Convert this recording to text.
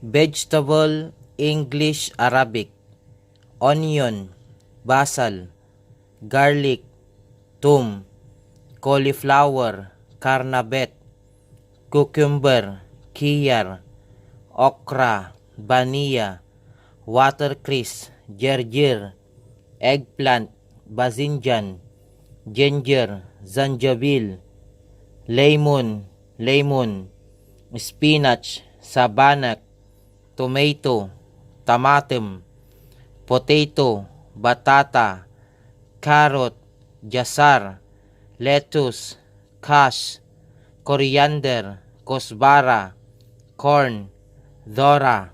Vegetable English Arabic: onion, basil, garlic, thyme, cauliflower, carnabet, cucumber, kiyar, okra, bania, watercress, gergeer, eggplant, bazinjan, ginger, zanjabil, lemon, spinach, sabanak, tomato, tamatem, potato, batata, carrot, jasar, lettuce, cash, coriander, kosbara, corn, dhora,